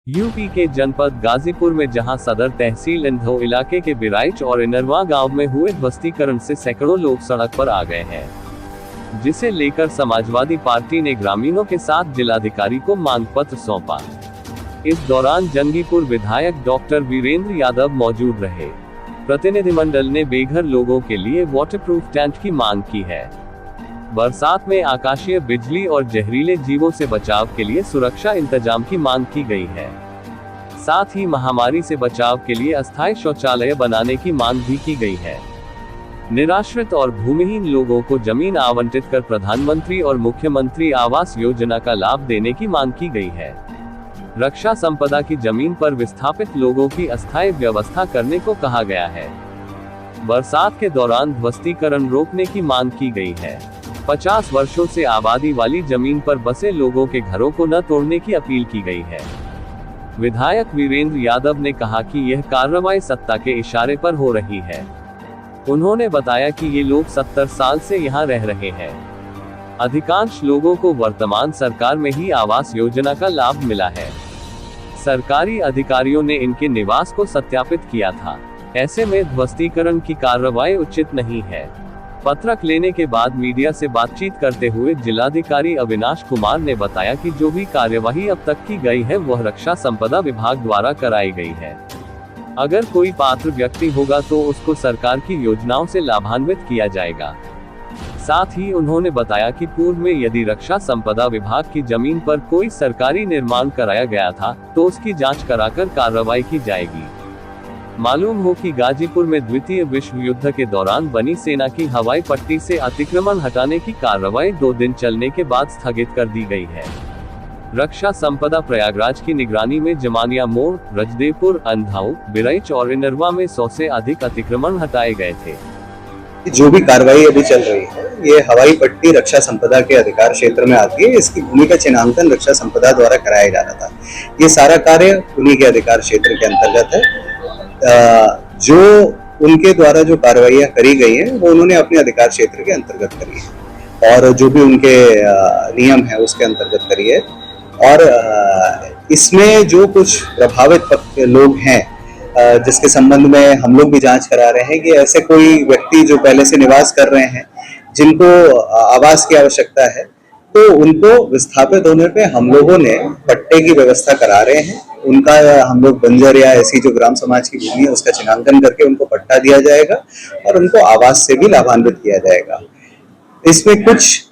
UP के जनपद गाजीपुर में जहां सदर तहसील इंधो इलाके के बिराइच और इनरवा गांव में हुए ध्वस्तीकरण से सैकड़ों लोग सड़क पर आ गए हैं, जिसे लेकर समाजवादी पार्टी ने ग्रामीणों के साथ जिलाधिकारी को मांग पत्र सौंपा। इस दौरान जंगीपुर विधायक डॉक्टर वीरेंद्र यादव मौजूद रहे। प्रतिनिधिमंडल ने बेघर लोगों के लिए वाटरप्रूफ टेंट की मांग की है। बरसात में आकाशीय बिजली और जहरीले जीवों से बचाव के लिए सुरक्षा इंतजाम की मांग की गई है। साथ ही महामारी से बचाव के लिए अस्थायी शौचालय बनाने की मांग भी की गई है। निराश्रित और भूमिहीन लोगों को जमीन आवंटित कर प्रधानमंत्री और मुख्यमंत्री आवास योजना का लाभ देने की मांग की गई है। रक्षा संपदा की जमीन पर विस्थापित लोगों की अस्थायी व्यवस्था करने को कहा गया है। बरसात के दौरान ध्वस्तीकरण रोकने की मांग की गई है। 50 वर्षों से आबादी वाली जमीन पर बसे लोगों के घरों को न तोड़ने की अपील की गई है। विधायक वीरेंद्र यादव ने कहा कि यह कार्रवाई सत्ता के इशारे पर हो रही है। उन्होंने बताया कि ये लोग 70 साल से यहाँ रह रहे हैं। अधिकांश लोगों को वर्तमान सरकार में ही आवास योजना का लाभ मिला है। सरकारी अधिकारियों ने इनके निवास को सत्यापित किया था। ऐसे में ध्वस्तीकरण की कार्रवाई उचित नहीं है। पत्रक लेने के बाद मीडिया से बातचीत करते हुए जिलाधिकारी अविनाश कुमार ने बताया कि जो भी कार्यवाही अब तक की गई है वह रक्षा संपदा विभाग द्वारा कराई गई है। अगर कोई पात्र व्यक्ति होगा तो उसको सरकार की योजनाओं से लाभान्वित किया जाएगा। साथ ही उन्होंने बताया कि पूर्व में यदि रक्षा संपदा विभाग की जमीन पर कोई सरकारी निर्माण कराया गया था तो उसकी जांच कराकर कार्रवाई की जाएगी। मालूम हो कि गाजीपुर में द्वितीय विश्व युद्ध के दौरान बनी सेना की हवाई पट्टी से अतिक्रमण हटाने की कार्रवाई 2 दिन चलने के बाद स्थगित कर दी गई है। रक्षा संपदा प्रयागराज की निगरानी में जमानिया मोड़, रजदेपुर, अंधाऊ, बिराइच और इनरवा में 100 से अधिक अतिक्रमण हटाए गए थे। जो भी कार्रवाई अभी चल रही है, ये हवाई पट्टी रक्षा संपदा के अधिकार क्षेत्र में आती है। इसकी भूमि का चिन्हांकन रक्षा संपदा द्वारा कराया जा रहा था। ये सारा कार्य उन्हीं के अधिकार क्षेत्र के अंतर्गत है। जो उनके द्वारा जो कार्रवाइयां करी गई हैं वो उन्होंने अपने अधिकार क्षेत्र के अंतर्गत करी है और जो भी उनके नियम है उसके अंतर्गत करी है। और इसमें जो कुछ प्रभावित लोग हैं जिसके संबंध में हम लोग भी जांच करा रहे हैं कि ऐसे कोई व्यक्ति जो पहले से निवास कर रहे हैं जिनको आवास की आवश्यकता है तो उनको विस्थापित होने पे हम लोगों ने पट्टे की व्यवस्था करा रहे हैं। उनका हम लोग बंजर या ऐसी जो ग्राम समाज की भूमि है उसका चिन्हांकन करके उनको पट्टा दिया जाएगा और उनको आवास से भी लाभान्वित किया जाएगा। इसमें कुछ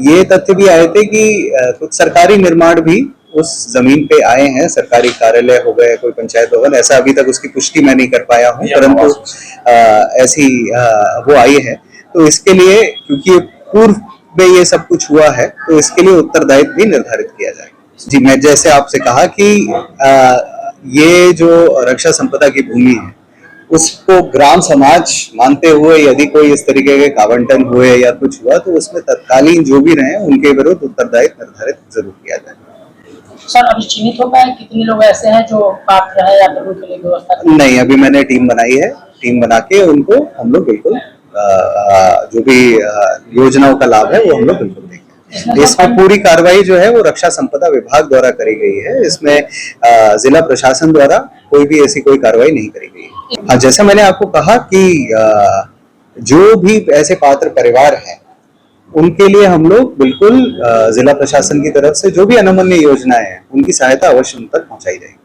ये तथ्य भी आए थे कि कुछ सरकारी निर्माण भी उस जमीन पे आए हैं, सरकारी कार्यालय हो गए, कोई पंचायत भवन, ऐसा अभी तक उसकी पुष्टि मैं नहीं कर पाया हूँ, परंतु ऐसी वो आई है। तो इसके लिए क्योंकि पूर्व में ये सब कुछ हुआ है तो इसके लिए उत्तरदायित्व भी निर्धारित किया जाएगा। जी, मैं जैसे आपसे कहा कि ये जो रक्षा संपदा की भूमि है उसको ग्राम समाज मानते हुए यदि कोई इस तरीके के आवंटन हुए या कुछ हुआ तो उसमें तत्कालीन जो भी रहे उनके विरुद्ध उत्तरदायित्व निर्धारित जरूर किया जाएगा। सर, अभी चिन्हित हो पाए कितने लोग ऐसे हैं जो पात्र है या फिर उनके लिए व्यवस्था नहीं, अभी मैंने टीम बनाई है। टीम बना के उनको हम लोग बिल्कुल जो भी योजनाओं का लाभ है वो हम लोग बिल्कुल देंगे। इसमें पूरी कार्रवाई जो है वो रक्षा संपदा विभाग द्वारा करी गई है। इसमें जिला प्रशासन द्वारा कोई भी ऐसी कोई कार्रवाई नहीं करी गई है। हाँ, जैसा मैंने आपको कहा कि जो भी ऐसे पात्र परिवार हैं उनके लिए हम लोग बिल्कुल जिला प्रशासन की तरफ से जो भी अनुमन्य योजनाएं हैं उनकी सहायता अवश्य उन तक पहुंचाई जाएगी।